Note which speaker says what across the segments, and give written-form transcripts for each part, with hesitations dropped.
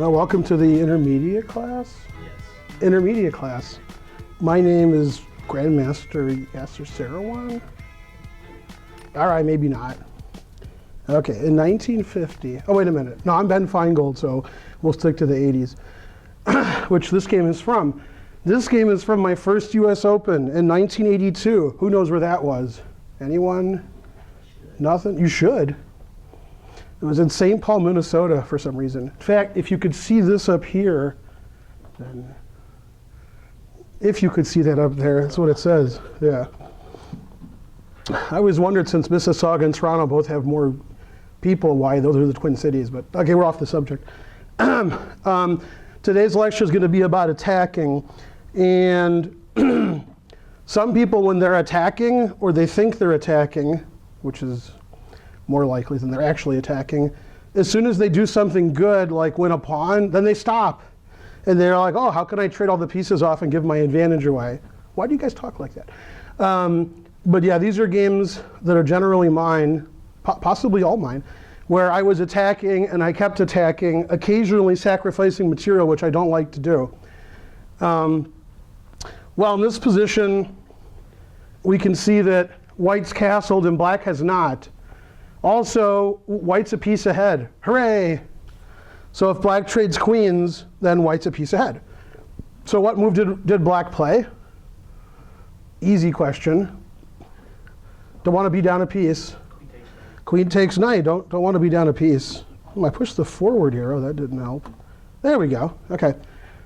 Speaker 1: Well, welcome to the intermediate class.
Speaker 2: Yes.
Speaker 1: Intermediate class. My name is Grandmaster Ben. All right, maybe not. Okay, in 1950. Oh, wait a minute. No, I'm Ben Finegold, so we'll stick to the 80s, which this game is from. This game is from my first US Open in 1982. Who knows where that was? Anyone? Nothing? You should. It was in St. Paul, Minnesota for some reason. In fact, if you could see this up here, then if you could see that up there, that's what it says. Yeah. I always wondered, since Mississauga and Toronto both have more people, why those are the Twin Cities, but okay, we're off the subject. Today's lecture is going to be about attacking, and some people, when they're attacking, or they think they're attacking, which is more likely than they're actually attacking, as soon as they do something good, like win a pawn, then they stop. And they're like, oh, how can I trade all the pieces off and give my advantage away? Why do you guys talk like that? But yeah, these are games that are generally mine, possibly all mine, where I was attacking and I kept attacking, occasionally sacrificing material, which I don't like to do. Well, in this position, we can see that white's castled and black has not. Also, white's a piece ahead. Hooray! So if black trades queens, then white's a piece ahead. So what move did black play? Easy question. Don't want to be down a piece. Queen takes knight. Don't want to be down a piece. I pushed the forward arrow. That didn't help. There we go. Okay.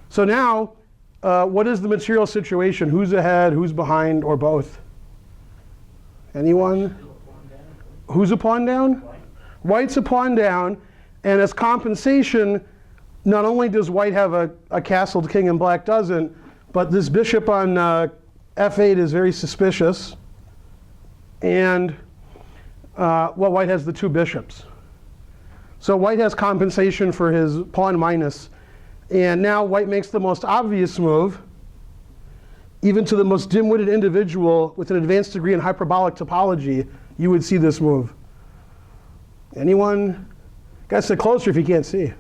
Speaker 1: So now, what is the material situation? Who's ahead? Who's behind? Or both? Anyone? Who's a pawn down? White's a pawn down. And as compensation, not only does white have a castled king and black doesn't, but this bishop on f8 is very suspicious. And well, white has the two bishops. So white has compensation for his pawn minus. And now white makes the most obvious move. Even to the most dim-witted individual with an advanced degree in hyperbolic topology, you would see this move. Anyone? Guys, sit closer if you can't see.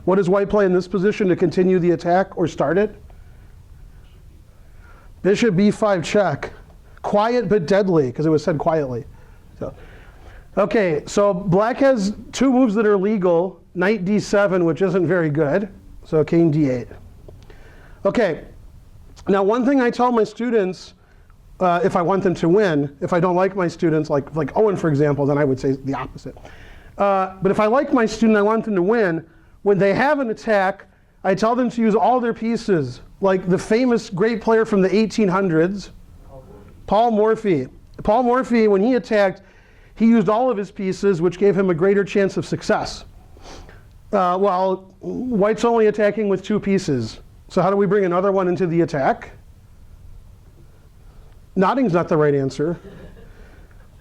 Speaker 1: What does white play in this position to continue the attack or start it? Bishop b5 check. Quiet but deadly, because it was said quietly. So, okay, so black has two moves that are legal. Knight d7, which isn't very good. So king d8. Okay, now one thing I tell my students, if I want them to win, if I don't like my students, like Owen, for example, then I would say the opposite. But if I like my student, I want them to win, when they have an attack, I tell them to use all their pieces, like the famous great player from the 1800s, Paul Morphe. Paul Morphe, when he attacked, he used all of his pieces, which gave him a greater chance of success. Well, white's only attacking with two pieces. So how do we bring another one into the attack? Nodding's not the right answer.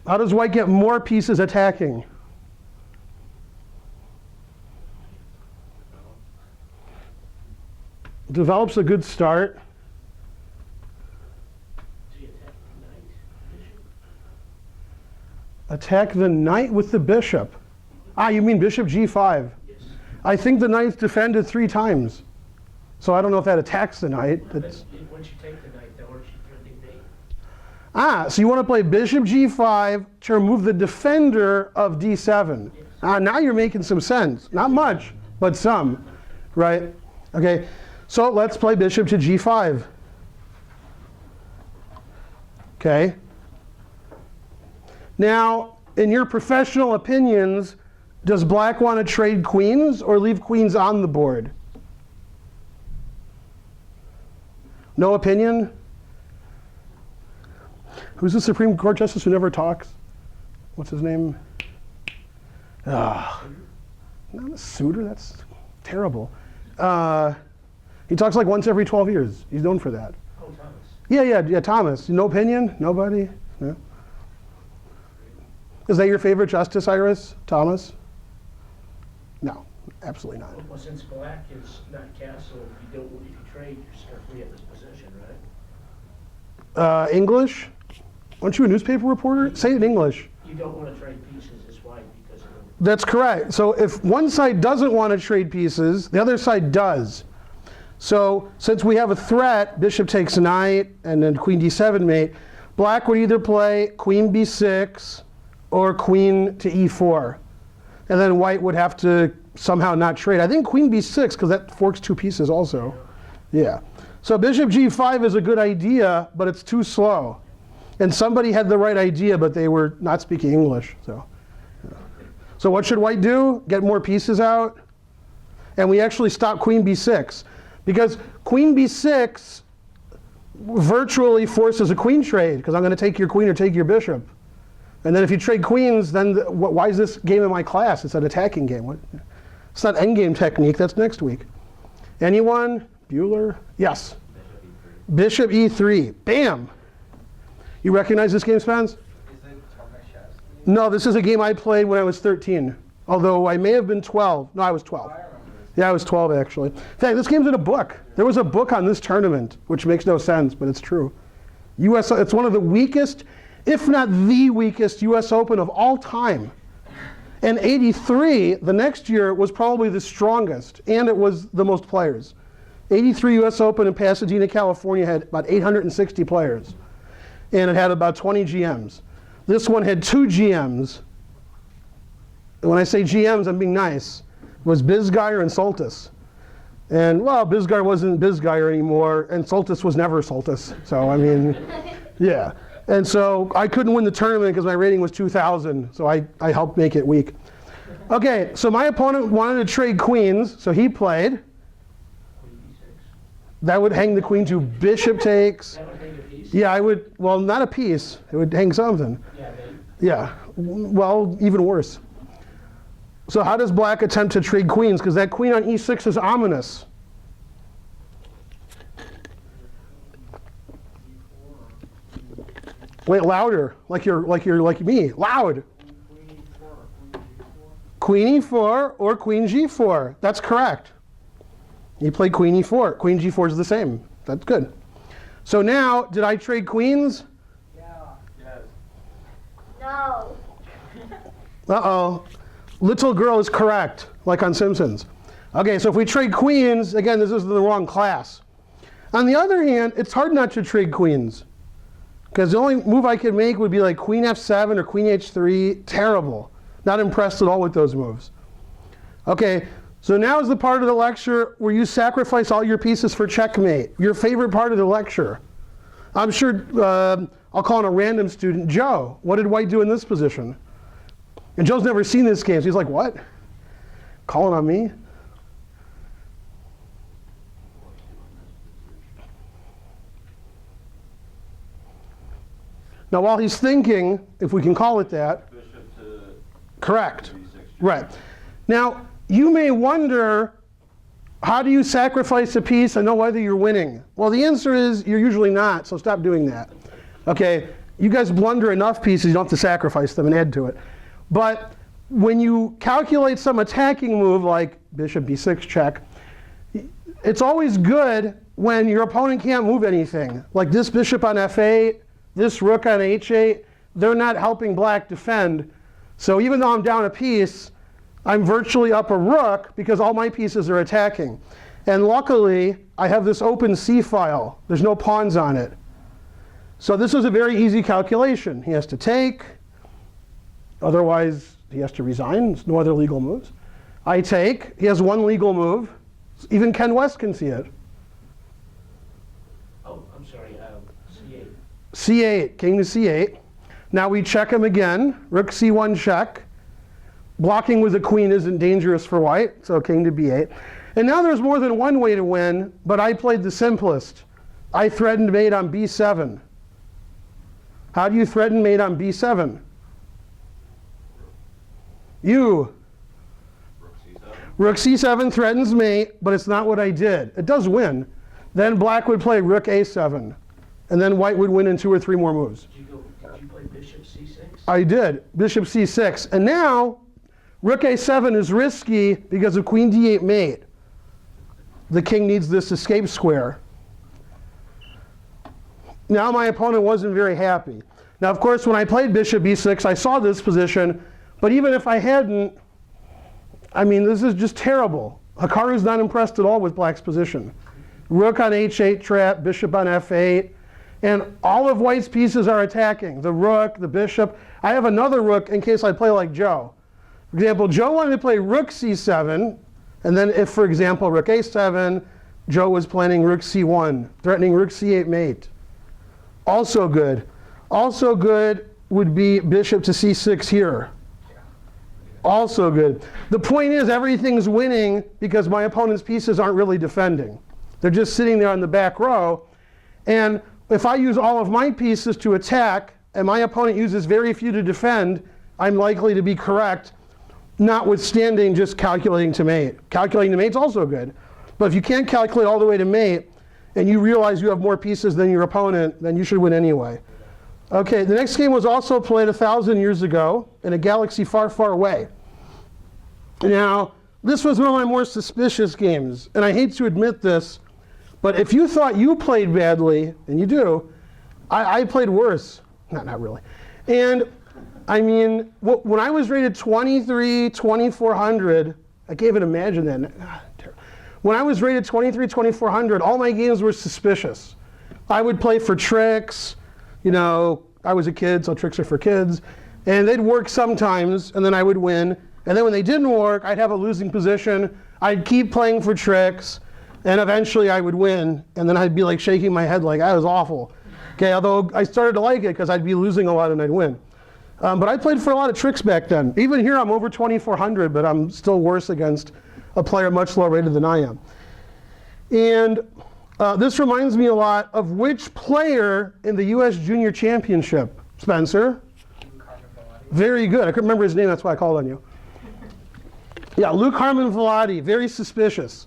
Speaker 1: How does white get more pieces attacking? Develops a good start. Attack the knight with the bishop. Ah, you mean bishop g5.
Speaker 2: Yes.
Speaker 1: I think the knight's defended 3 times. So I don't know if that attacks the knight.
Speaker 2: Once you take the knight, though, aren't you threatening mate?
Speaker 1: Ah, so you want to play bishop g5 to remove the defender of d7.
Speaker 2: Yes.
Speaker 1: Ah, now you're making some sense. Not much, but some, right? Okay, so let's play bishop to g5. Okay. Now, in your professional opinions, does black want to trade queens or leave queens on the board? No opinion? Who's the Supreme Court Justice who never talks? What's his name? Not a Souter, that's terrible. He talks like once every 12 years. He's known for that.
Speaker 2: Oh, Thomas.
Speaker 1: Yeah, Thomas. No opinion? Nobody? No? Is that your favorite justice, Iris? Thomas? No, absolutely not.
Speaker 2: Well, since black is not castled, if you trade, you're free at this position, right?
Speaker 1: English? Aren't you a newspaper reporter? Say it in English.
Speaker 2: You don't want to trade pieces as white because of
Speaker 1: That's correct. So if one side doesn't want to trade pieces, the other side does. So since we have a threat, bishop takes knight, and then queen d7 mate, black would either play queen b6 or queen to e4. And then white would have to somehow not trade. I think queen b6, because that forks two pieces also. Yeah. So bishop g5 is a good idea, but it's too slow. And somebody had the right idea, but they were not speaking English. So what should white do? Get more pieces out? And we actually stop queen b6. Because queen b6 virtually forces a queen trade, because I'm going to take your queen or take your bishop. And then if you trade queens, then why is this game in my class? It's an attacking game. It's not endgame technique. That's next week. Anyone? Bueller? Yes. Bishop e3. Bam! You recognize this game, Spence? No, this is a game I played when I was 13. Although I may have been 12. No, I was 12. Yeah, I was 12 actually. In fact, this game's in a book. There was a book on this tournament, which makes no sense, but it's true. It's one of the weakest, if not the weakest, US Open of all time. And 83, the next year, was probably the strongest, and it was the most players. 83 US Open in Pasadena, California had about 860 players. And it had about 20 GMs. This one had 2 GMs. And when I say GMs, I'm being nice. It was Bisgeier and Soltis. And, well, Bisgeier wasn't Bisgeier anymore, and Soltis was never Soltis. So, I mean, yeah. And so I couldn't win the tournament because my rating was 2,000, so I helped make it weak. Okay, so my opponent wanted to trade queens, so he played. That would hang the queen to bishop takes.
Speaker 2: That would hang a piece?
Speaker 1: Yeah, I would, well, not a piece. It would hang something.
Speaker 2: Yeah, maybe.
Speaker 1: Yeah, well, even worse. So how does black attempt to trade queens? Because that queen on e6 is ominous. Wait, louder, like you're like me, loud. Queen e4 or queen g4. That's correct. You play queen e4. Queen g4 is the same. That's good. So now, did I trade queens?
Speaker 3: Yeah.
Speaker 2: Yes.
Speaker 3: No.
Speaker 1: Uh-oh. Little girl is correct, like on Simpsons. Okay, so if we trade queens, again, this is the wrong class. On the other hand, it's hard not to trade queens. Because the only move I could make would be like queen f7 or queen h3. Terrible. Not impressed at all with those moves. Okay, so now is the part of the lecture where you sacrifice all your pieces for checkmate. Your favorite part of the lecture. I'm sure, I'll call in a random student, Joe, what did white do in this position? And Joe's never seen this game, so he's like, what? Calling on me? Now while he's thinking, if we can call it that,
Speaker 4: Bishop to
Speaker 1: correct.
Speaker 4: b6.
Speaker 1: Right. Now, you may wonder, how do you sacrifice a piece and know whether you're winning? Well, the answer is you're usually not, so stop doing that. Okay, you guys blunder enough pieces, you don't have to sacrifice them and add to it. But when you calculate some attacking move like bishop b6 check, it's always good when your opponent can't move anything. Like this bishop on f8, this rook on h8, they're not helping black defend. So even though I'm down a piece, I'm virtually up a rook because all my pieces are attacking. And luckily, I have this open C file. There's no pawns on it. So this is a very easy calculation. He has to take. Otherwise, he has to resign. There's no other legal moves. I take. He has one legal move. Even Ken West can see it.
Speaker 2: Oh, I'm sorry, C8.
Speaker 1: C8, king to C8. Now we check him again. Rook C1 check. Blocking with a queen isn't dangerous for white, so king to B8. And now there's more than one way to win, but I played the simplest. I threatened mate on B7. How do you threaten mate on B7? You. Rook C7 threatens mate, but it's not what I did. It does win. Then black would play rook A7, and then white would win in 2 or 3 more moves.
Speaker 2: Did you play bishop C6?
Speaker 1: I did. Bishop C6. And now, rook A7 is risky because of queen D8 mate. The king needs this escape square. Now my opponent wasn't very happy. Now, of course, when I played bishop B6, I saw this position. But even if I hadn't, I mean, this is just terrible. Hikaru's not impressed at all with black's position. Rook on h8 trap, bishop on f8, and all of white's pieces are attacking. The rook, the bishop. I have another rook in case I play like Joe. For example, Joe wanted to play rook c7, and then if, for example, rook a7, Joe was planning rook c1, threatening rook c8 mate. Also good. Also good would be bishop to c6 here. Also good. The point is everything's winning because my opponent's pieces aren't really defending. They're just sitting there on the back row. And if I use all of my pieces to attack and my opponent uses very few to defend, I'm likely to be correct, notwithstanding just calculating to mate. Calculating to mate's also good. But if you can't calculate all the way to mate and you realize you have more pieces than your opponent, then you should win anyway. Okay, the next game was also played 1,000 years ago in a galaxy far, far away. Now, this was one of my more suspicious games, and I hate to admit this, but if you thought you played badly, and you do, I played worse. Not really. And I mean, when I was rated 23, 2400, I can't even imagine that. When I was rated 23, 2400, all my games were suspicious. I would play for tricks. You know, I was a kid, so tricks are for kids. And they'd work sometimes, and then I would win. And then when they didn't work, I'd have a losing position. I'd keep playing for tricks, and eventually I would win. And then I'd be like shaking my head like, that was awful. Okay, although I started to like it because I'd be losing a lot and I'd win. But I played for a lot of tricks back then. Even here, I'm over 2,400, but I'm still worse against a player much lower rated than I am. And this reminds me a lot of which player in the US Junior Championship? Spencer? Very good. I couldn't remember his name, that's why I called on you. Yeah, Luke Harmon Vladi, very suspicious.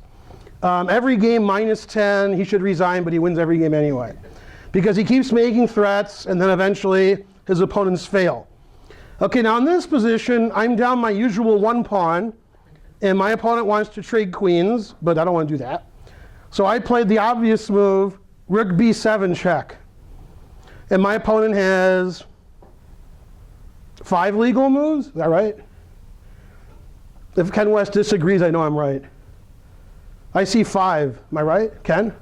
Speaker 1: Every game -10, he should resign, but he wins every game anyway. Because he keeps making threats, and then eventually his opponents fail. Okay, now in this position, I'm down my usual one pawn, and my opponent wants to trade queens, but I don't want to do that. So I played the obvious move, rook b7 check. And my opponent has 5 legal moves, is that right? If Ken West disagrees, I know I'm right. I see 5, am I right, Ken?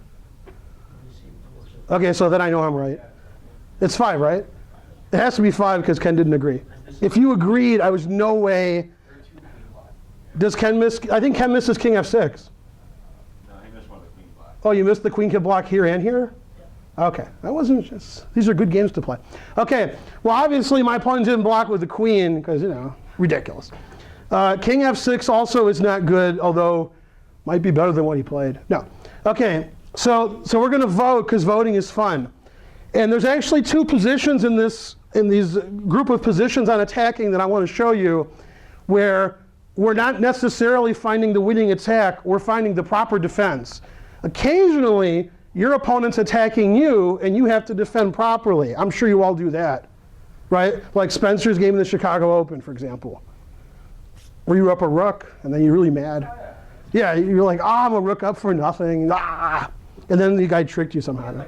Speaker 1: Okay, so then I know I'm right. It's 5, right? It has to be 5 because Ken didn't agree. If you agreed, I was no way. Does Ken miss? I think Ken misses king f6.
Speaker 4: No, he missed one of the queen block.
Speaker 1: Oh, you missed the queen can block here and here? Okay, that wasn't just, these are good games to play. Okay, well obviously my opponent didn't block with the queen because, you know, ridiculous. King f6 also is not good, although might be better than what he played. No. Okay, so we're going to vote because voting is fun. And there's actually 2 positions in these group of positions on attacking that I want to show you where we're not necessarily finding the winning attack, we're finding the proper defense. Occasionally, your opponent's attacking you and you have to defend properly. I'm sure you all do that, right? Like Spencer's game in the Chicago Open, for example. Where you were up a rook and then you're really mad. Yeah, you're like, I'm a rook up for nothing. And then the guy tricked you somehow.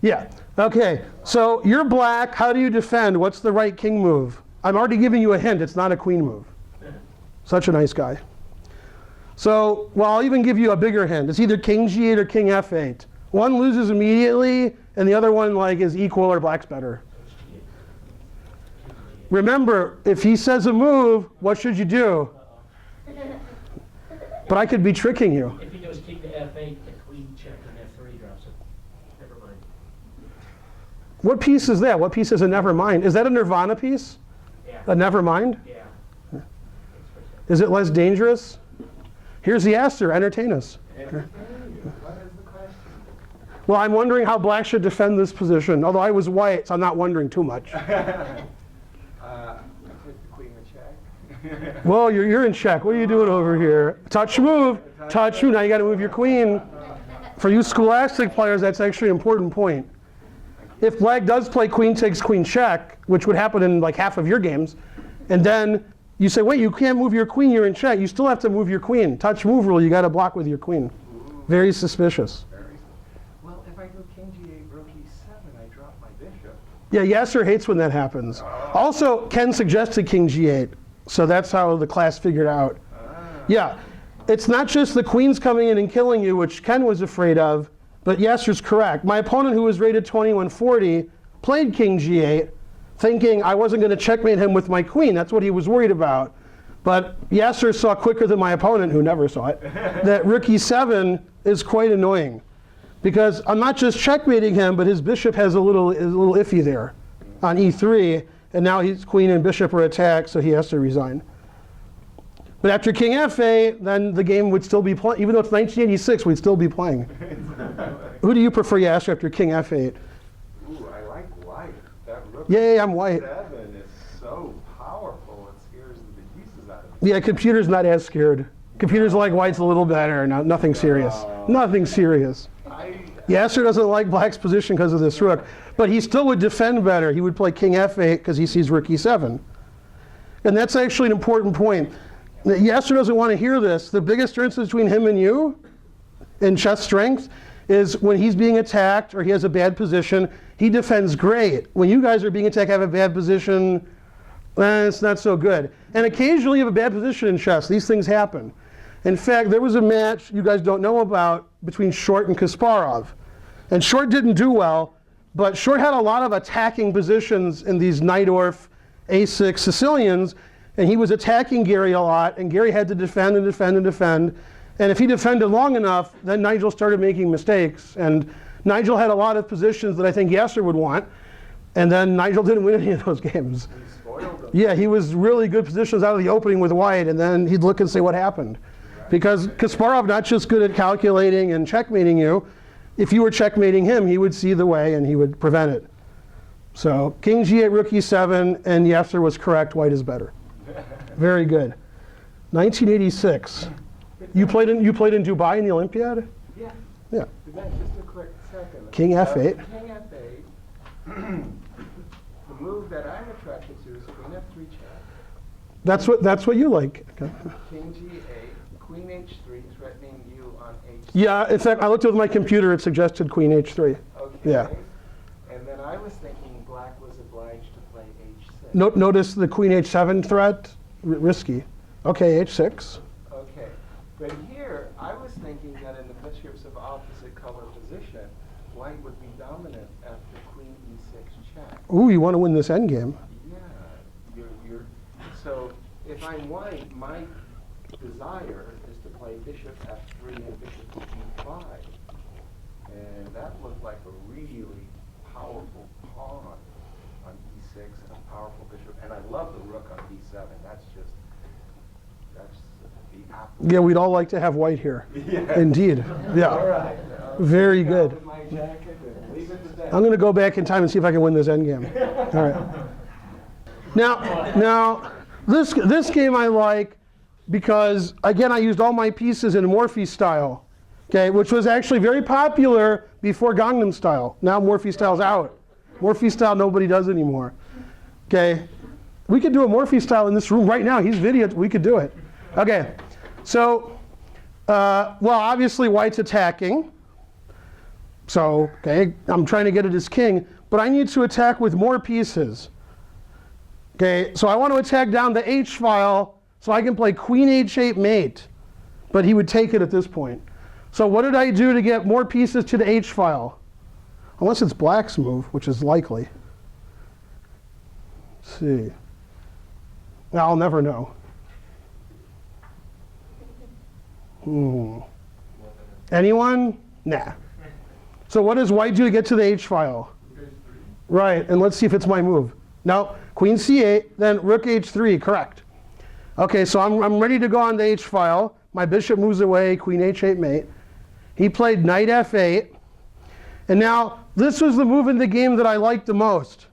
Speaker 1: Yeah, okay, so you're black, how do you defend? What's the right king move? I'm already giving you a hint, it's not a queen move. Such a nice guy. So, well, I'll even give you a bigger hint. It's either king g8 or king f8. One loses immediately, and the other one like is equal or black's better. Remember, if he says a move, what should you do? But I could be tricking you.
Speaker 2: If he goes king to f8, the queen check on f3 drops it. Never mind.
Speaker 1: What piece is that? What piece is a never mind? Is that a Nirvana piece?
Speaker 2: Yeah.
Speaker 1: A never mind?
Speaker 2: Yeah.
Speaker 1: Is it less dangerous? Here's the answer. Entertain us.
Speaker 4: What is the question?
Speaker 1: Well, I'm wondering how black should defend this position. Although I was white, so I'm not wondering too much.
Speaker 4: I took the queen to check.
Speaker 1: Well, you're in check. What are you doing over here? Touch move. Touch move. Now you got to move your queen. For you scholastic players, that's actually an important point. If black does play queen takes queen check, which would happen in like half of your games, and then you say, wait, you can't move your queen, you're in check. You still have to move your queen. Touch move rule, you got to block with your queen. Very suspicious.
Speaker 4: Well, if I go king g8, rook e7, I drop my bishop.
Speaker 1: Yeah, Yasser hates when that happens. Also, Ken suggested king g8, so that's how the class figured out. Yeah, it's not just the queens coming in and killing you, which Ken was afraid of, but Yasser's correct. My opponent, who was rated 2140, played king g8, thinking I wasn't going to checkmate him with my queen. That's what he was worried about. But Yasser saw quicker than my opponent, who never saw it, that rook e7 is quite annoying. Because I'm not just checkmating him, but his bishop is a little iffy there on e3. And now his queen and bishop are attacked, so he has to resign. But after king f8, then the game would still be playing. Even though it's 1986, we'd still be playing. Who do you prefer, Yasser, after king f8?
Speaker 4: Ooh, I like white. That rook
Speaker 1: Yay, I'm white.
Speaker 4: 7 is so powerful, it scares the bejesus out of me.
Speaker 1: Yeah, computer's not as scared. Computers like white's a little better. No, nothing serious. Nothing serious. Yasser doesn't like black's position because of this rook, but he still would defend better. He would play king f8 because he sees rook e7. And that's actually an important point. Yasser doesn't want to hear this. The biggest difference between him and you in chess strength is when he's being attacked or he has a bad position, he defends great. When you guys are being attacked, have a bad position, it's not so good. And occasionally you have a bad position in chess. These things happen. In fact, there was a match you guys don't know about between Short and Kasparov. And Short didn't do well, but Short had a lot of attacking positions in these Najdorf A6 Sicilians, and he was attacking Gary a lot, and Gary had to defend and defend and defend. And if he defended long enough, then Nigel started making mistakes. And Nigel had a lot of positions that I think Yasser would want, and then Nigel didn't win any of those games.
Speaker 4: He spoiled them.
Speaker 1: Yeah, he was really good positions out of the opening with white, and then he'd look and say what happened. Because Kasparov not just good at calculating and checkmating you, if you were checkmating him, he would see the way and he would prevent it. So king g8, rook e7, and Yasser was correct, white is better. Very good. 1986. You played in Dubai in the Olympiad?
Speaker 4: Yeah.
Speaker 1: Yeah.
Speaker 4: Just a quick second.
Speaker 1: King f8.
Speaker 4: King f8. The move that I'm attracted to is queen f3 check.
Speaker 1: That's what you like. Okay.
Speaker 4: King g8, queen h3, threatening you on h6.
Speaker 1: Yeah, in fact, I looked at my computer, it suggested queen h3.
Speaker 4: Okay.
Speaker 1: Yeah.
Speaker 4: And then I was thinking black was obliged to play h6.
Speaker 1: Notice the queen h7 threat, risky. Okay, h6.
Speaker 4: Okay. But here, I was thinking that in the bishops of opposite color position, white would be dominant after queen e6 check.
Speaker 1: Ooh, you want to win this endgame.
Speaker 4: Yeah. So if I'm white, my desire is to play bishop f3 and bishop to e5. And that looked like a really powerful pawn on e6 and a powerful bishop. And I love the rook on e7. That's the apple.
Speaker 1: Yeah, we'd all like to have white here.
Speaker 4: Yeah.
Speaker 1: Indeed. Yeah.
Speaker 4: All right.
Speaker 1: Very
Speaker 4: Take
Speaker 1: good.
Speaker 4: out my jacket and leave it to that.
Speaker 1: I'm going to go back in time and see if I can win this endgame. All right. Now, this game I like because, again, I used all my pieces in Morphe style, okay, which was actually very popular before Gangnam style. Now Morphe style's out. Morphe style nobody does anymore. Okay, we could do a Morphe style in this room right now. He's videoed. We could do it. Okay, so, well, obviously white's attacking. So, okay, I'm trying to get it as king, but I need to attack with more pieces. Okay, so I want to attack down the h file so I can play queen h8 mate, but he would take it at this point. So what did I do to get more pieces to the h file? Unless it's black's move, which is likely. Let's see. I'll never know. Anyone? Nah. So what does white do to get to the h file? Right, and let's see if it's my move. No, queen c8, then rook h3, correct. Okay, so I'm ready to go on the h file. My bishop moves away, queen h8 mate. He played knight f8. And now, this was the move in the game that I liked the most.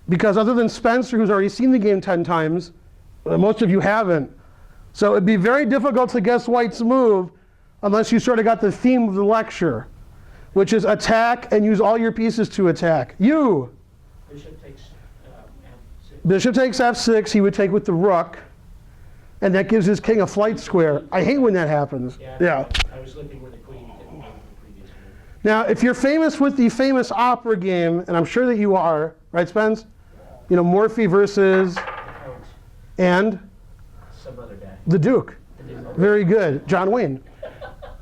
Speaker 1: Because other than Spencer, who's already seen the game 10 times, most of you haven't. So it'd be very difficult to guess white's move unless you sort of got the theme of the lecture, which is attack and use all your pieces to attack. You.
Speaker 2: Bishop takes f6.
Speaker 1: Bishop takes f6, he would take with the rook, and that gives his king a flight square. I hate when that happens. Yeah.
Speaker 2: I was looking where the queen didn't go the previous move.
Speaker 1: Now, if you're famous with the famous opera game, and I'm sure that you are, right, Spence? You know, Morphe versus,
Speaker 2: Count
Speaker 1: and
Speaker 2: some other guy.
Speaker 1: the Duke.
Speaker 2: The
Speaker 1: Very good, John Wayne.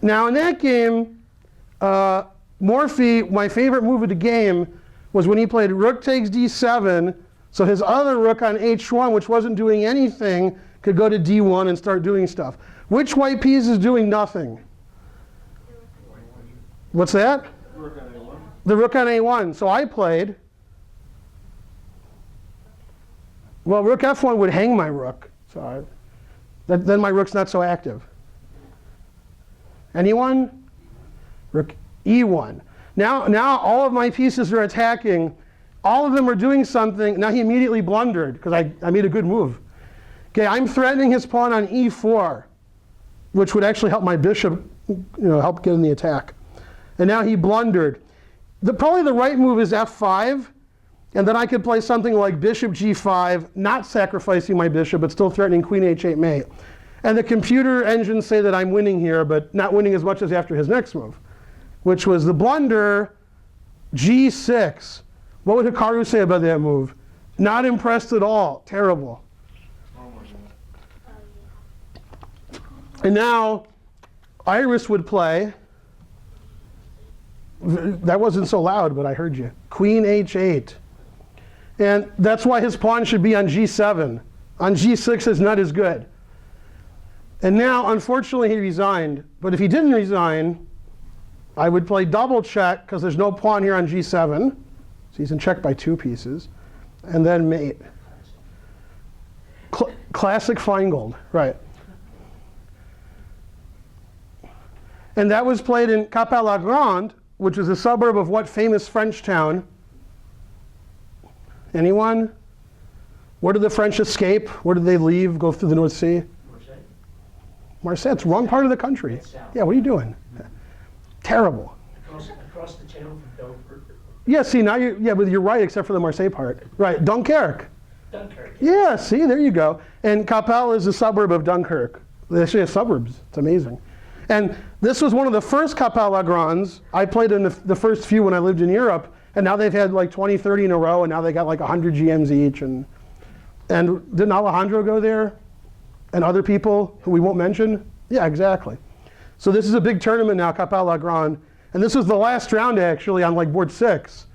Speaker 1: Now in that game, Morphe, my favorite move of the game, was when he played rook takes d7, so his other rook on h1, which wasn't doing anything, could go to d1 and start doing stuff. Which white piece is doing nothing? What's that? The rook on a1. So I played, well, rook f1 would hang my rook. So then my rook's not so active. Anyone? Rook e1. Now all of my pieces are attacking. All of them are doing something. Now he immediately blundered because I made a good move. Okay, I'm threatening his pawn on e4, which would actually help my bishop, help get in the attack. And now he blundered. Probably the right move is f5, and then I could play something like bishop g5, not sacrificing my bishop, but still threatening queen h8 mate. And the computer engines say that I'm winning here, but not winning as much as after his next move, which was the blunder g6. What would Hikaru say about that move? Not impressed at all. Terrible. And now Iris would play. That wasn't so loud, but I heard you. Queen h8. And that's why his pawn should be on g7. On g6 is not as good. And now, unfortunately, he resigned. But if he didn't resign, I would play double check, because there's no pawn here on g7. So he's in check by 2 pieces. And then mate. Classic Finegold, right. And that was played in Cap-à-la-Grande, which is a suburb of what famous French town? Anyone? Where did the French escape? Where did they leave? Go through the North Sea? Marseille. It's wrong part of the country. Yeah, what are you doing? Terrible.
Speaker 2: Across the channel from Dunkirk.
Speaker 1: Yeah, see, now you're right, except for the Marseille part. Right, Dunkirk.
Speaker 2: Dunkirk.
Speaker 1: Yeah, see, there you go. And Capelle is a suburb of Dunkirk. They actually have suburbs. It's amazing. And this was one of the first Cap-à-la-Grandes. I played in the first few when I lived in Europe, and now they've had like 20, 30 in a row, and now they got like 100 GMs each. And didn't Alejandro go there? And other people who we won't mention? Yeah, exactly. So this is a big tournament now, Cap-à-la-Grande. And this was the last round, actually, on like board 6.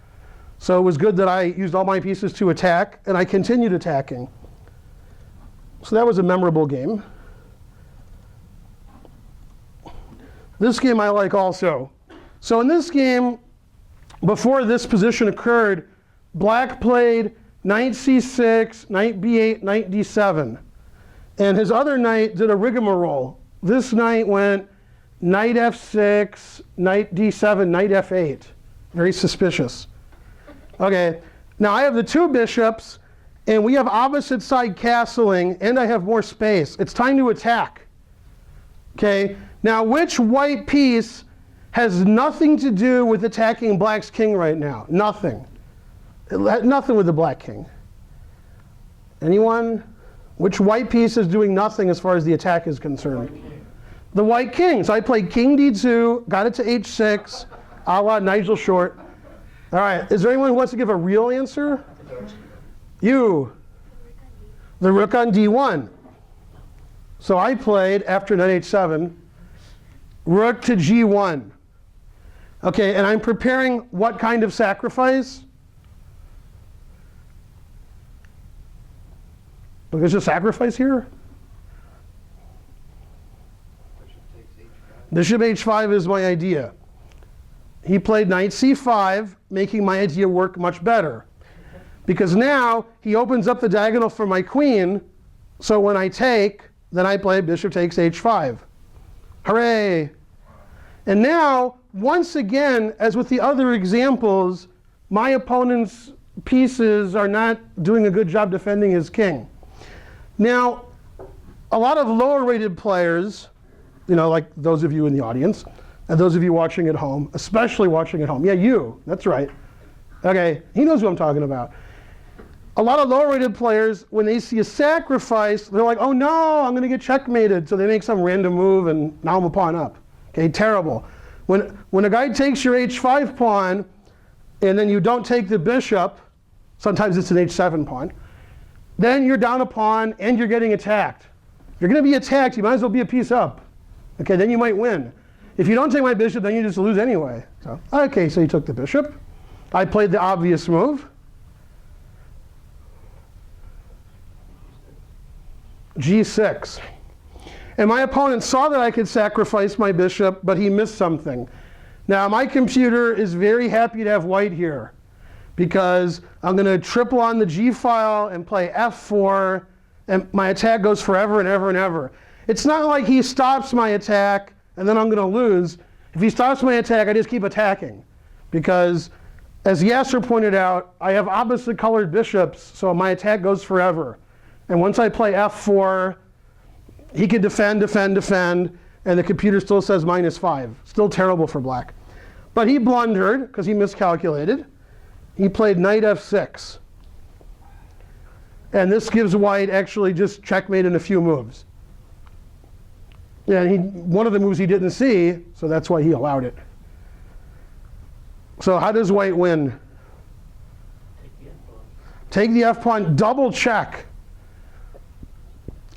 Speaker 1: So it was good that I used all my pieces to attack, and I continued attacking. So that was a memorable game. This game I like also. So in this game, before this position occurred, black played knight c6, knight b8, knight d7. And his other knight did a rigmarole. This knight went knight f6, knight d7, knight f8. Very suspicious. Okay, now I have the 2 bishops, and we have opposite side castling, and I have more space. It's time to attack. Okay, now which white piece has nothing to do with attacking black's king right now? Nothing. Nothing with the black king. Anyone? Which white piece is doing nothing as far as the attack is concerned? The white king. So I played king d2, got it to h6, a la Nigel Short. All right, is there anyone who wants to give a real answer? You. The rook on d1. So I played, after knight h7, rook to g1. Okay, and I'm preparing what kind of sacrifice? Look, there's a sacrifice here. Bishop h5 is my idea. He played knight c5, making my idea work much better. Because now he opens up the diagonal for my queen, so when I take, then I play bishop takes h5. Hooray! And now, once again, as with the other examples, my opponent's pieces are not doing a good job defending his king. Now, a lot of lower rated players, like those of you in the audience, and those of you watching at home, especially watching at home. Yeah, you, that's right. Okay, he knows who I'm talking about. A lot of lower rated players, when they see a sacrifice, they're like, oh no, I'm going to get checkmated. So they make some random move, and now I'm a pawn up. Okay, terrible. When a guy takes your h5 pawn, and then you don't take the bishop, sometimes it's an h7 pawn, then you're down a pawn, and you're getting attacked. If you're going to be attacked, you might as well be a piece up. Okay, then you might win. If you don't take my bishop, then you just lose anyway. So, okay, so he took the bishop. I played the obvious move. G6. And my opponent saw that I could sacrifice my bishop, but he missed something. Now, my computer is very happy to have white here, because I'm going to triple on the G file and play F4, and my attack goes forever and ever and ever. It's not like he stops my attack and then I'm going to lose. If he stops my attack, I just keep attacking, because as Yasser pointed out, I have opposite colored bishops, so my attack goes forever. And once I play F4, he can defend, and the computer still says -5. Still terrible for black. But he blundered because he miscalculated. He played knight F6. And this gives white actually just checkmate in a few moves. And one of the moves he didn't see, so that's why he allowed it. So how does white win? Take the F pawn, double check.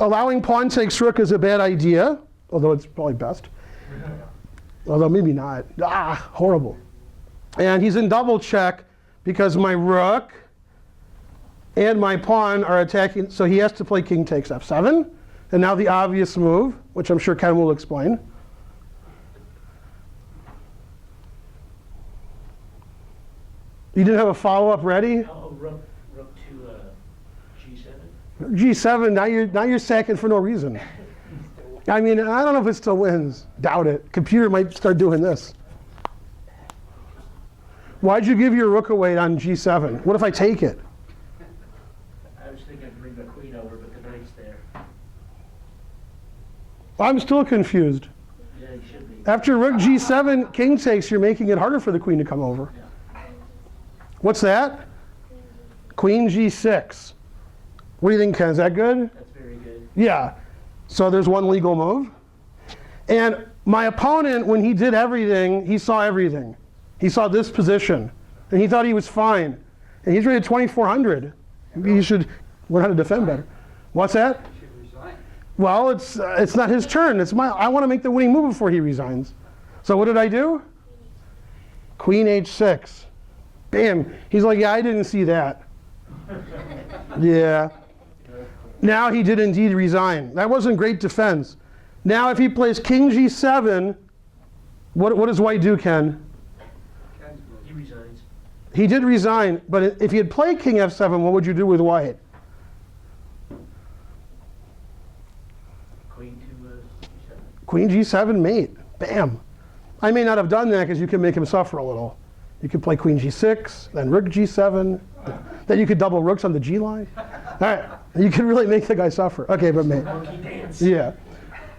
Speaker 1: Allowing pawn takes rook is a bad idea, although it's probably best. Although maybe not. Horrible. And he's in double check because my rook and my pawn are attacking, so he has to play king takes F7. And now the obvious move, which I'm sure Ken will explain. You didn't have a follow-up ready?
Speaker 2: Oh, rook to G7.
Speaker 1: G7, now you're sacking for no reason. I mean, I don't know if it still wins. Doubt it. Computer might start doing this. Why'd you give your rook away on G7? What if I take it?
Speaker 2: I was thinking I'd bring the queen over, but the knight's there.
Speaker 1: I'm still confused.
Speaker 2: Yeah, you should be.
Speaker 1: After rook G7, king takes, you're making it harder for the queen to come over.
Speaker 2: Yeah.
Speaker 1: What's that? Queen G6. What do you think, Ken? Is that good?
Speaker 2: That's very good.
Speaker 1: Yeah. So there's one legal move. And my opponent, when he did everything, he saw everything. He saw this position, and he thought he was fine. And he's rated 2,400. He should learn how to defend better. What's that?
Speaker 5: He should resign.
Speaker 1: Well, it's not his turn. I want to make the winning move before he resigns. So what did I do? Queen H6. Bam. He's like, yeah, I didn't see that. Yeah. Now he did indeed resign. That wasn't great defense. Now if he plays king G7, what does white do, Ken?
Speaker 2: He resigns.
Speaker 1: He did resign, but if he had played king F7, what would you do with white?
Speaker 2: Queen to G7.
Speaker 1: Queen G7 mate. Bam. I may not have done that because you can make him suffer a little. You could play queen G6, then rook G7. Then you could double rooks on the G line. All right. You could really make the guy suffer. Okay, but mate.
Speaker 2: Monkey dance.
Speaker 1: Yeah.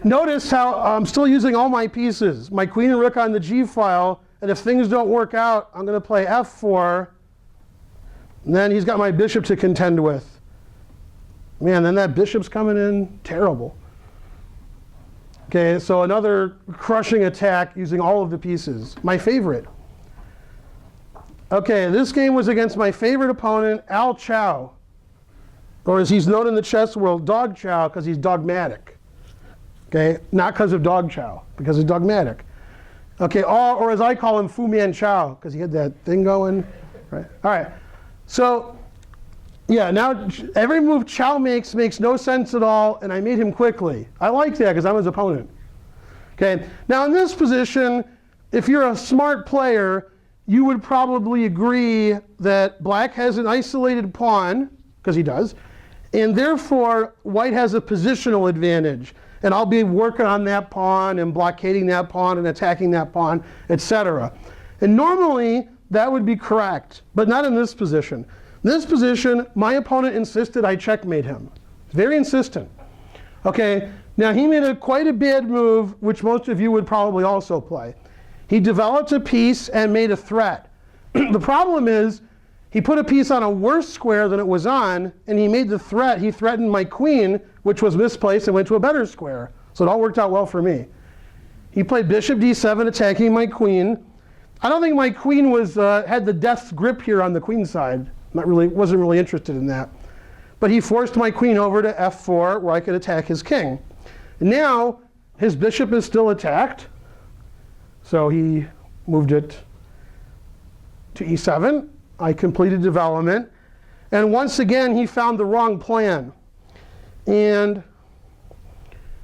Speaker 1: Notice how I'm still using all my pieces. My queen and rook on the G file. And if things don't work out, I'm going to play F4. And then he's got my bishop to contend with. Man, then that bishop's coming in. Terrible. Okay, so another crushing attack using all of the pieces. My favorite. Okay, this game was against my favorite opponent, Al Chow. Or as he's known in the chess world, Dog Chow, because he's dogmatic. Okay, not because of Dog Chow, because he's dogmatic. Okay, or as I call him, Fu Man Chow, because he had that thing going. Right? All right, so yeah, now every move Chow makes no sense at all, and I made him quickly. I like that because I'm his opponent. Okay, now in this position, if you're a smart player, you would probably agree that black has an isolated pawn, because he does, and therefore white has a positional advantage. And I'll be working on that pawn and blockading that pawn and attacking that pawn, etc. And normally that would be correct, but not in this position. In this position, my opponent insisted I checkmate him. Very insistent. Okay, now he made quite a bad move, which most of you would probably also play. He developed a piece and made a threat. The problem is, he put a piece on a worse square than it was on, and he made the threat. He threatened my queen, which was misplaced, and went to a better square. So it all worked out well for me. He played bishop d7, attacking my queen. I don't think my queen had the death's grip here on the queen side. Wasn't really interested in that. But he forced my queen over to f4, where I could attack his king. Now, his bishop is still attacked. So he moved it to e7. I completed development. And once again, he found the wrong plan. And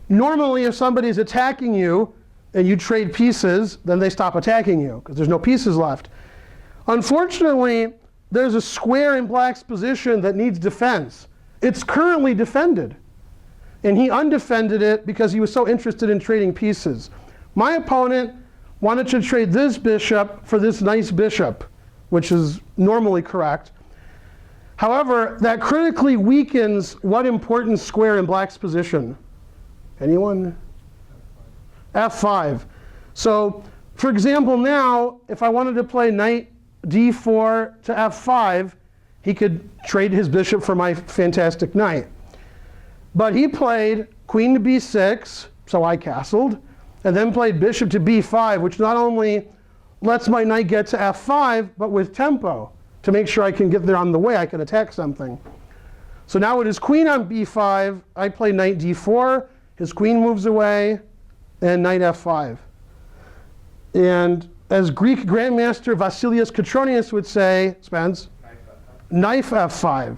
Speaker 1: normally, if somebody's attacking you and you trade pieces, then they stop attacking you because there's no pieces left. Unfortunately, there's a square in black's position that needs defense. It's currently defended. And he undefended it because he was so interested in trading pieces. My opponent wanted to trade this bishop for this nice bishop, which is normally correct. However, that critically weakens what important square in black's position? Anyone? F5. So, for example, now, if I wanted to play knight d4 to f5, he could trade his bishop for my fantastic knight. But he played queen to b6, so I castled, and then played bishop to b5, which not only lets my knight get to f5, but with tempo, to make sure I can get there on the way, I can attack something. So now with his queen on b5, I play knight d4, his queen moves away, and knight f5. And as Greek Grandmaster Vasilios Katronius would say, Spence, knife f5.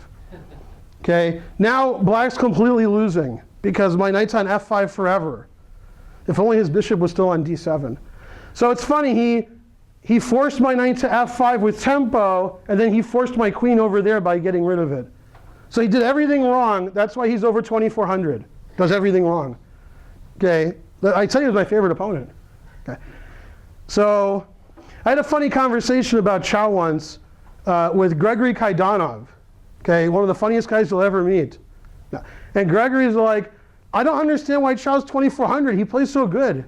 Speaker 1: Okay, now black's completely losing because my knight's on f5 forever. If only his bishop was still on d7. So it's funny, he forced my knight to f5 with tempo, and then he forced my queen over there by getting rid of it. So he did everything wrong. That's why he's over 2,400. Does everything wrong. Okay, I tell you, he was my favorite opponent. Okay. So I had a funny conversation about Chow once with Gregory Kaidanov. Okay, one of the funniest guys you'll ever meet. And Gregory's like, I don't understand why Chow's 2,400. He plays so good.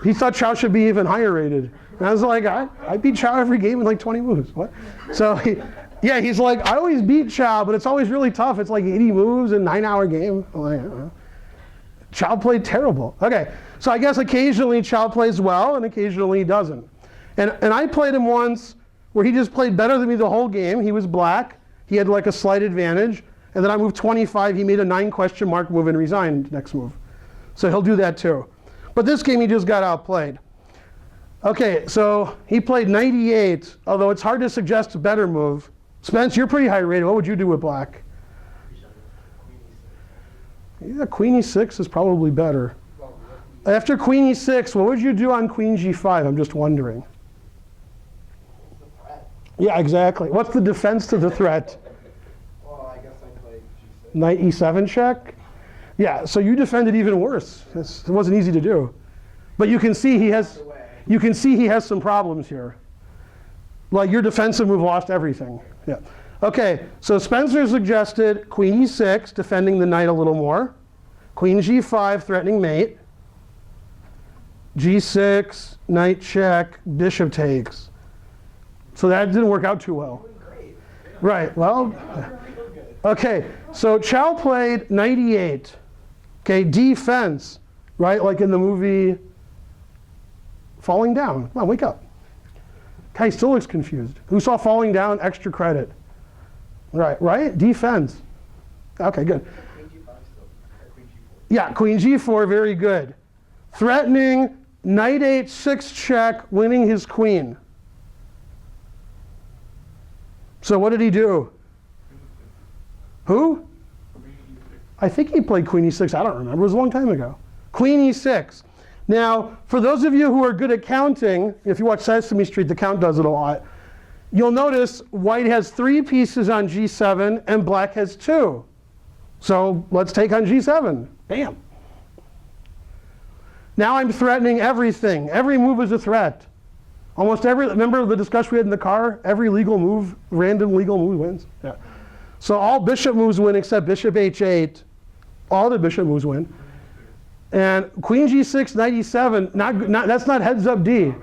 Speaker 1: He thought Chow should be even higher rated. And I was like, I beat Chow every game in like 20 moves. What? So he's like, I always beat Chow, but it's always really tough. It's like 80 moves in a 9-hour game. I'm like, I don't know. Chow played terrible. Okay, so I guess occasionally Chow plays well and occasionally he doesn't. And I played him once where he just played better than me the whole game. He was black. He had like a slight advantage. And then I moved 25. He made a 9 question mark move and resigned next move. So he'll do that too. But this game he just got outplayed. Okay, so he played knight e8, although it's hard to suggest a better move. Spence, you're pretty high rated. What would you do with black? Yeah, queen e6 is probably better. After queen e6, what would you do on queen g5? I'm just wondering. Yeah, exactly. What's the defense to the threat?
Speaker 4: Well, I guess I played g6.
Speaker 1: Knight e7 check? Yeah, so you defended even worse. It wasn't easy to do. But you can see he has some problems here. Like your defensive move lost everything. Yeah. Okay, so Spencer suggested queen e6, defending the knight a little more. Queen g5, threatening mate. g6, knight check, bishop takes. So that didn't work out too well. Right, well, okay, so Chow played knight e8. Okay, defense, right? Like in the movie Falling Down. Come on, wake up. Guy still looks confused. Who saw Falling Down? Extra credit. Right? Defense. Okay, good. Yeah, queen g4, very good. Threatening, knight h6 check, winning his queen. So what did he do? Who? I think he played queen e6. I don't remember. It was a long time ago. Queen e6. Now, for those of you who are good at counting, if you watch Sesame Street, the count does it a lot. You'll notice white has 3 pieces on g7 and black has 2. So let's take on g7. Bam. Now I'm threatening everything. Every move is a threat. Almost every, remember the discussion we had in the car? Every legal move, random legal move wins. Yeah. So all bishop moves win except bishop h8. All the bishop moves win. And queen g6, knight e7, that's not heads up D.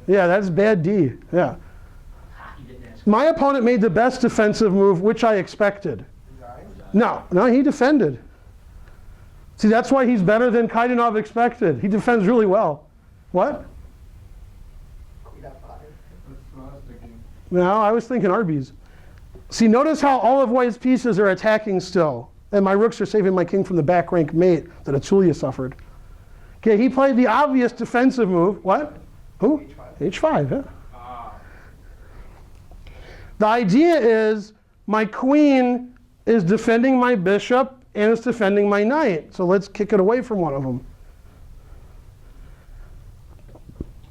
Speaker 1: Yeah, that's bad D. Yeah. My opponent made the best defensive move, which I expected. No, he defended. See, that's why he's better than Kaidanov expected. He defends really well. What? No, I was thinking Arby's. See, notice how all of white's pieces are attacking still. And my rooks are saving my king from the back rank mate that Atulia suffered. Okay, he played the obvious defensive move. What? Who? H5, yeah. The idea is my queen is defending my bishop and it's defending my knight. So let's kick it away from one of them.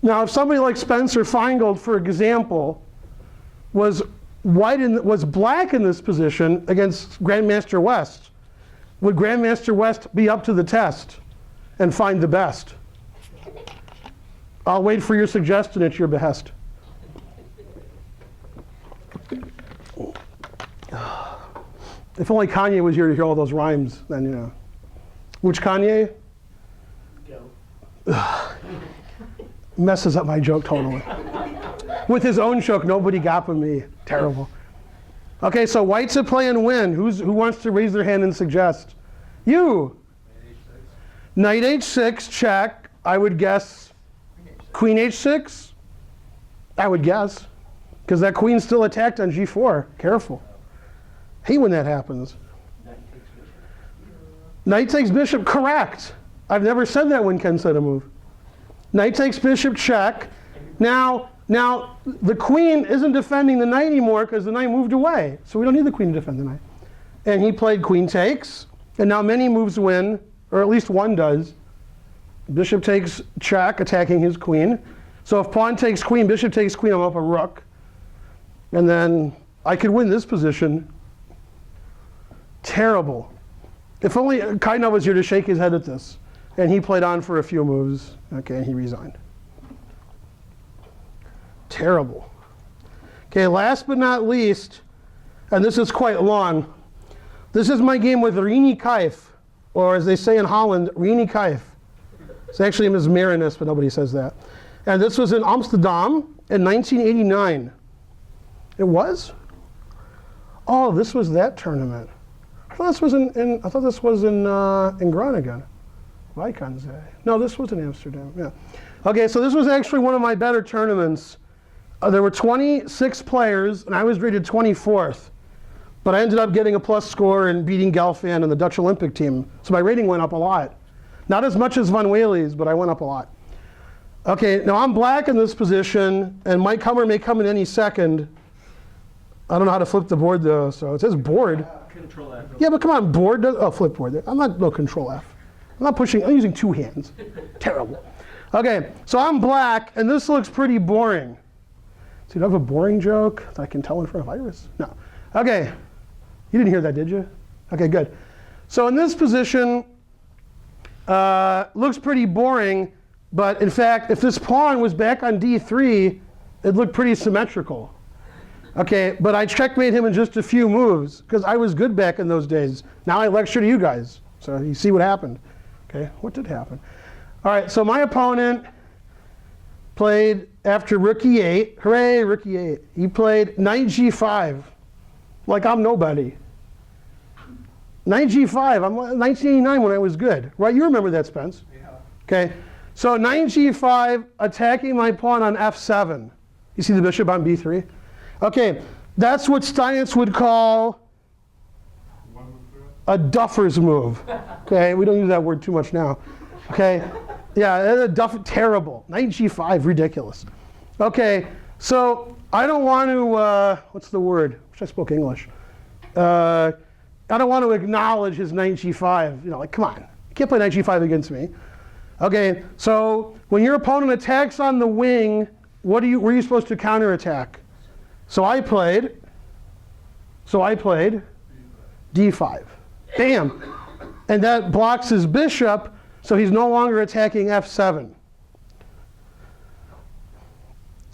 Speaker 1: Now, if somebody like Spencer Finegold, for example, was black in this position against Grandmaster West, would Grandmaster West be up to the test and find the best? I'll wait for your suggestion at your behest. If only Kanye was here to hear all those rhymes, then, you know. Which Kanye?
Speaker 2: Go.
Speaker 1: Messes up my joke totally. With his own joke, nobody got but me. Terrible. Okay, so white's at play and win. Who wants to raise their hand and suggest? You. Knight h6, check. I would guess queen h6. I would guess. Because that queen's still attacked on g4. Careful. Hate when that happens. Knight takes bishop, correct. I've never said that when Ken said a move. Knight takes bishop, check. Now the queen isn't defending the knight anymore because the knight moved away. So we don't need the queen to defend the knight. And he played queen takes. And now many moves win, or at least one does. Bishop takes check, attacking his queen. So if pawn takes queen, bishop takes queen, I'm up a rook. And then I could win this position. Terrible. If only Kainov was here to shake his head at this. And he played on for a few moves. Okay, and he resigned. Terrible. Okay, last but not least, and this is quite long, this is my game with Rini Kaif, or as they say in Holland, Rini Kaif. It's actually Ms. Marinus, but nobody says that. And this was in Amsterdam in 1989. It was? Oh, this was that tournament. I thought this was in Groningen. Vikonsee. No, this was in Amsterdam. Yeah. Okay, so this was actually one of my better tournaments. There were 26 players, and I was rated 24th. But I ended up getting a plus score and beating Gelfand and the Dutch Olympic team. So my rating went up a lot. Not as much as Van Wely's, but I went up a lot. Okay, now I'm black in this position, and Mike Hummer may come in any second. I don't know how to flip the board, though, so it says board.
Speaker 2: Control F.
Speaker 1: Yeah, but come on, board does, oh, flip board. No, Control F. I'm not pushing, I'm using two hands. Terrible. Okay, so I'm black, and this looks pretty boring. So you have a boring joke that I can tell in front of Iris? No. Okay, you didn't hear that, did you? Okay, good. So in this position, looks pretty boring, but in fact, if this pawn was back on d3, it looked pretty symmetrical. Okay, but I checkmate him in just a few moves, because I was good back in those days. Now I lecture to you guys, so you see what happened. Okay, what did happen? All right, so my opponent played after rook e8. Hooray, rook e8. He played knight g5, like I'm nobody. Knight g5, I'm 1989 when I was good. Right, you remember that, Spence? Yeah. Okay, so knight g5, attacking my pawn on f7. You see the bishop on b3? Okay, that's what Steinitz would call a duffer's move. Okay, we don't use that word too much now. Okay, yeah, terrible. Knight g5, ridiculous. Okay, so I don't want to, what's the word? I wish I spoke English. I don't want to acknowledge his knight g5. You know, like, come on, you can't play knight g5 against me. Okay, so when your opponent attacks on the wing, were you supposed to counterattack? So I played d5. Bam. And that blocks his bishop, so he's no longer attacking f7.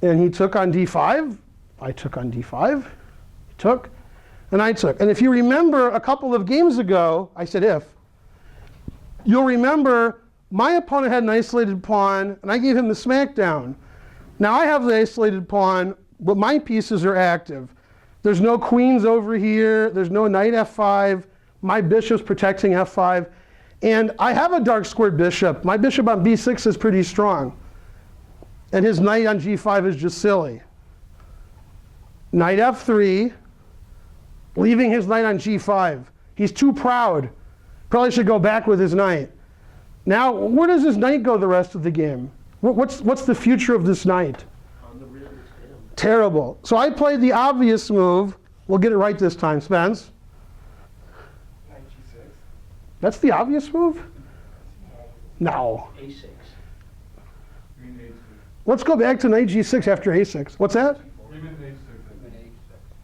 Speaker 1: And he took on d5. I took on d5. He took, and I took. And if you remember a couple of games ago, I said if, you'll remember my opponent had an isolated pawn, and I gave him the smackdown. Now I have the isolated pawn, but my pieces are active. There's no queens over here. There's no knight f5. My bishop's protecting f5. And I have a dark squared bishop. My bishop on b6 is pretty strong. And his knight on g5 is just silly. Knight f3, leaving his knight on g5. He's too proud. Probably should go back with his knight. Now, where does this knight go the rest of the game? What's the future of this knight?
Speaker 2: On the rear of his tail.
Speaker 1: Terrible. So I played the obvious move. We'll get it right this time. Spence?
Speaker 4: Knight G6.
Speaker 1: That's the obvious move? No.
Speaker 2: A6.
Speaker 1: Let's go back to knight G6 after A6. What's that?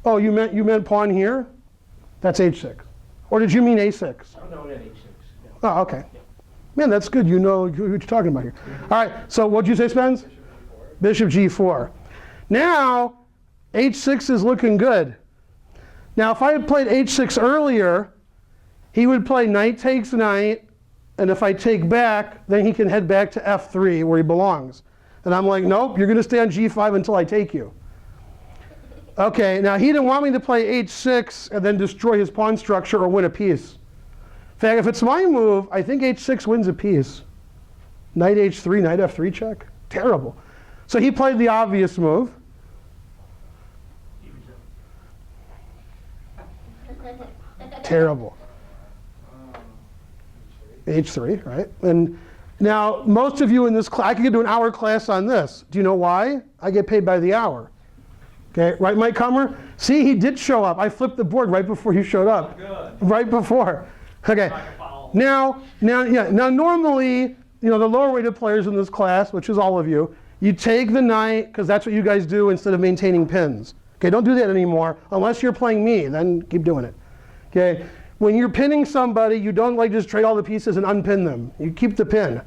Speaker 1: Oh, you meant pawn here? That's H6. Or did you mean A6?
Speaker 2: Oh, no, at H6. Yeah.
Speaker 1: Oh, okay. Man, that's good. You know what you're talking about here. All right, so what'd you say, Spence? Bishop G4. Now, H6 is looking good. Now, if I had played H6 earlier, he would play knight takes knight, and if I take back, then he can head back to F3 where he belongs. And I'm like, nope, you're going to stay on G5 until I take you. Okay, now he didn't want me to play H6 and then destroy his pawn structure or win a piece. In fact, if it's my move, I think H6 wins a piece. Knight H3, knight F3 check. Terrible. So he played the obvious move. Terrible. H3, right? And now, most of you in this class, I could do an hour class on this. Do you know why? I get paid by the hour. Okay, right, Mike Comer? See, he did show up. I flipped the board right before you showed up.
Speaker 5: Good.
Speaker 1: Right before. Okay. Now, normally, the lower rated players in this class, which is all of you, you take the knight, because that's what you guys do instead of maintaining pins. Okay, don't do that anymore, unless you're playing me, then keep doing it. Okay, when you're pinning somebody, you don't just trade all the pieces and unpin them. You keep the pin.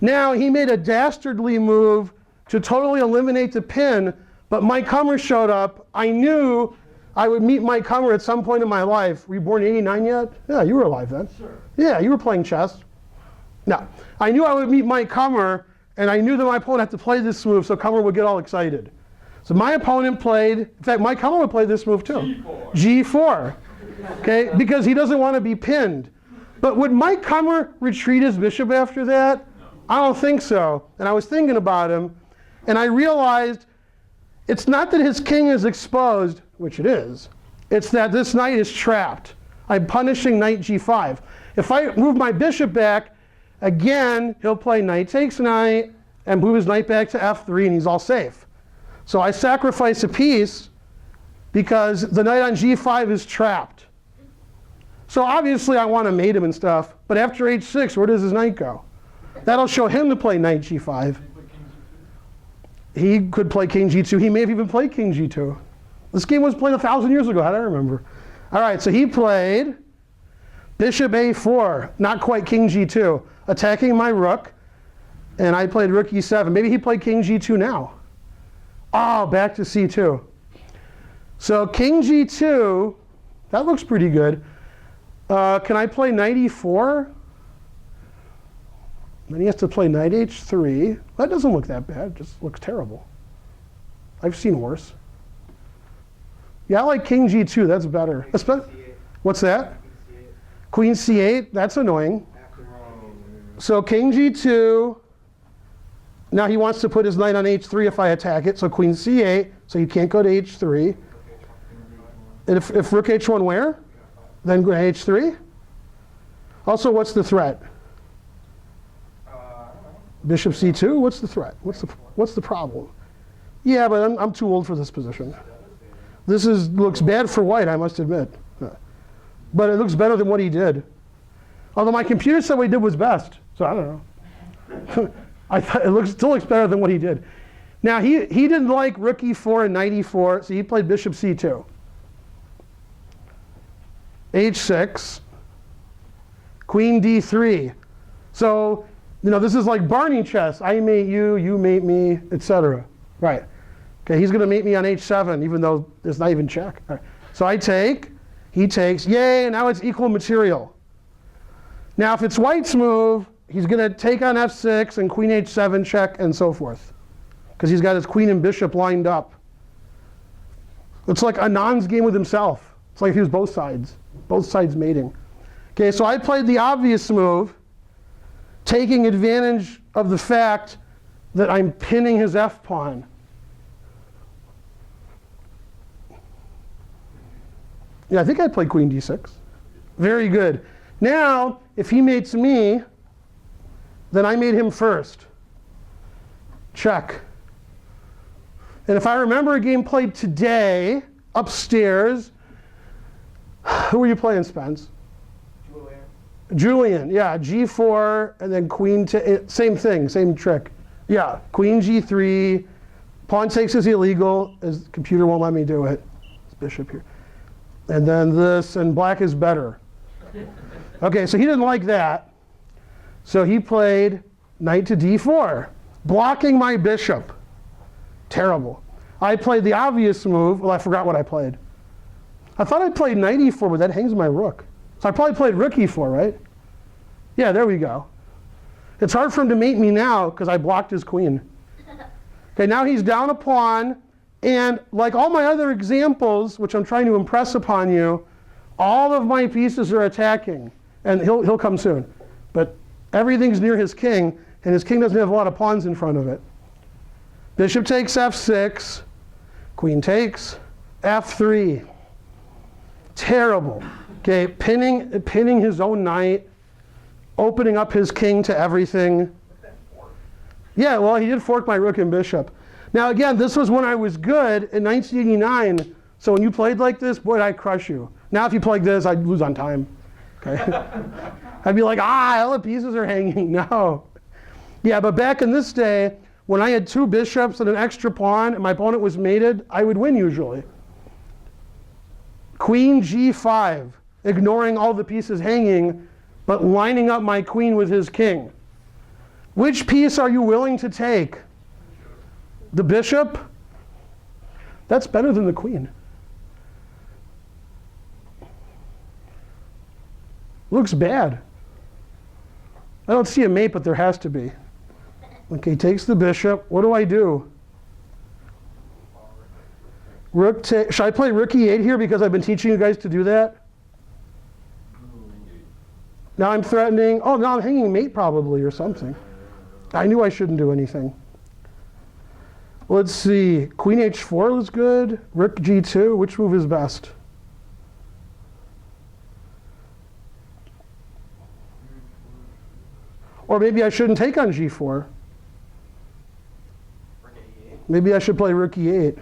Speaker 1: Now, he made a dastardly move to totally eliminate the pin, but Mike Comer showed up. I knew I would meet Mike Comer at some point in my life. Were you born in '89 yet? Yeah, you were alive then.
Speaker 2: Sure.
Speaker 1: Yeah, you were playing chess. No, I knew I would meet Mike Comer, and I knew that my opponent had to play this move, so Comer would get all excited. So my opponent played, in fact, Mike Comer would play this move too. G4. Okay, because he doesn't want to be pinned. But would Mike Comer retreat his bishop after that? No. I don't think so. And I was thinking about him, and I realized it's not that his king is exposed, which it is. It's that this knight is trapped. I'm punishing knight G5. If I move my bishop back, again, he'll play knight takes knight and move his knight back to F3, and he's all safe. So I sacrifice a piece because the knight on G5 is trapped. So obviously I want to mate him and stuff, but after H6, where does his knight go? That'll show him to play knight G5. He could play king G2. He may have even played king G2. This game was played 1,000 years ago. How do I remember? All right, so he played bishop A4, not quite king G2, attacking my rook, and I played rook E7. Maybe he played king G2 now. Oh, back to C2. So king G2, that looks pretty good. Can I play knight E4? Then he has to play knight H3. That doesn't look that bad. It just looks terrible. I've seen worse. Yeah, I like king G2. That's better. What's that? Queen C8. That's annoying. So king G2. Now he wants to put his knight on H3 if I attack it. So queen C8. So you can't go to H3. And if rook H1 where? Then go to H3. Also, what's the threat? Bishop C2. What's the threat? What's the problem? Yeah, but I'm too old for this position. This looks bad for white, I must admit. But it looks better than what he did. Although my computer said what he did was best, so I don't know. I thought it still looks better than what he did. Now he didn't like rook E4 and knight E4, so he played bishop C2. H6, queen D3. So, this is like Barney chess. I mate you, you mate me, etc. Right. Okay, he's going to mate me on H7, even though there's not even check. All right. So I take, he takes, yay, now it's equal material. Now if it's white's move, he's going to take on F6 and queen H7 check and so forth, because he's got his queen and bishop lined up. It's like Anand's game with himself. It's like if he was both sides mating. Okay, so I played the obvious move, taking advantage of the fact that I'm pinning his F pawn. Yeah, I think I played queen D6. Very good. Now, if he mates me, then I mate him first. Check. And if I remember a game played today, upstairs, who were you playing, Spence? Julian, yeah, G4, and then queen, same thing, same trick. Yeah, queen G3, pawn takes is illegal, as the computer won't let me do it. It's bishop here. And then this, and black is better. Okay, so he didn't like that. So he played knight to D4, blocking my bishop. Terrible. I played the obvious move. Well, I forgot what I played. I thought I played knight E4, but that hangs my rook. So I probably played rook E4, right? Yeah, there we go. It's hard for him to mate me now because I blocked his queen. Okay, now he's down a pawn. And like all my other examples, which I'm trying to impress upon you, all of my pieces are attacking. And he'll come soon. But everything's near his king, and his king doesn't have a lot of pawns in front of it. Bishop takes F6. Queen takes F3. Terrible. Okay, pinning his own knight, opening up his king to everything. Yeah, well, he did fork my rook and bishop. Now again, this was when I was good in 1989. So when you played like this, boy, I'd crush you. Now if you play like this, I'd lose on time. Okay, I'd be like, all the pieces are hanging. No. Yeah, but back in this day, when I had two bishops and an extra pawn, and my opponent was mated, I would win usually. Queen G5, ignoring all the pieces hanging, but lining up my queen with his king. Which piece are you willing to take? The bishop? That's better than the queen. Looks bad. I don't see a mate, but there has to be. Okay, takes the bishop. What do I do? Should I play rook E8 here because I've been teaching you guys to do that? Now I'm threatening. Oh, now I'm hanging mate probably or something. I knew I shouldn't do anything. Let's see. Queen H4 is good. Rook G2. Which move is best? Or maybe I shouldn't take on G4. Maybe I should play rook E8.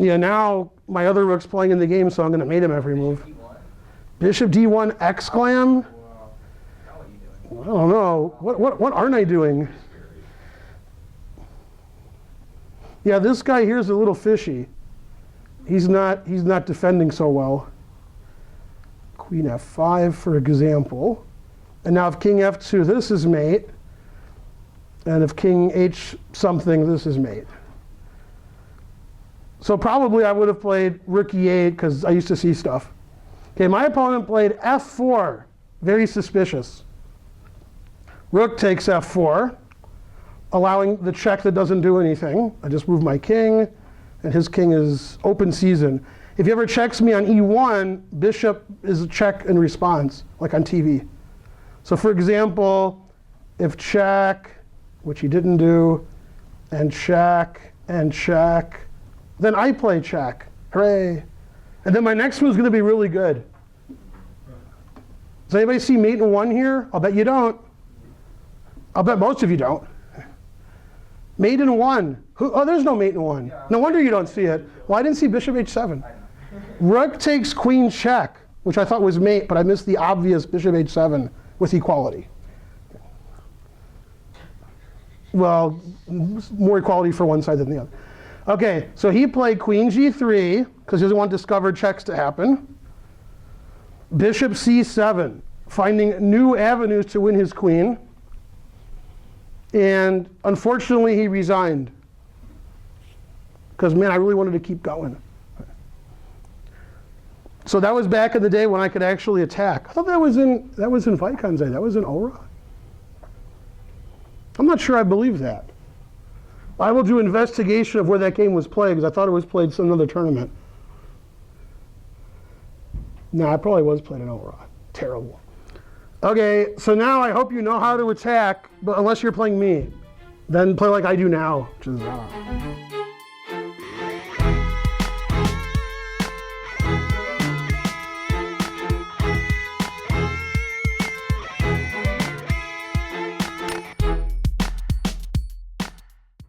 Speaker 1: Yeah, now my other rook's playing in the game, so I'm going to mate him every move. Bishop D1 exclam? I don't know. What aren't I doing? Yeah, this guy here's a little fishy. He's not defending so well. Queen F5, for example. And now if King F2, this is mate. And if King H something, this is mate. So probably I would have played rook E8 because I used to see stuff. Okay, my opponent played F4. Very suspicious. Rook takes F4, allowing the check that doesn't do anything. I just move my king, and his king is open season. If he ever checks me on E1, bishop is a check and response, like on TV. So for example, if check, which he didn't do, and check, then I play check. Hooray. And then my next move is going to be really good. Does anybody see mate in 1 here? I'll bet you don't. I'll bet most of you don't. Mate in 1. Oh, there's no mate in 1. No wonder you don't see it. Well, I didn't see bishop H7. Rook takes queen check, which I thought was mate, but I missed the obvious bishop H7 with equality. Well, more equality for one side than the other. Okay, so he played queen G3 because he doesn't want discovered checks to happen. Bishop C7, finding new avenues to win his queen. And unfortunately, he resigned. Because, man, I really wanted to keep going. So that was back in the day when I could actually attack. I thought that was in Vicon's day. That was in Aura. I'm not sure I believe that. I will do investigation of where that game was played because I thought it was played some other tournament. No, I probably was played in Aura. Terrible. Okay, so now I hope you know how to attack, but unless you're playing me, then play like I do now, which is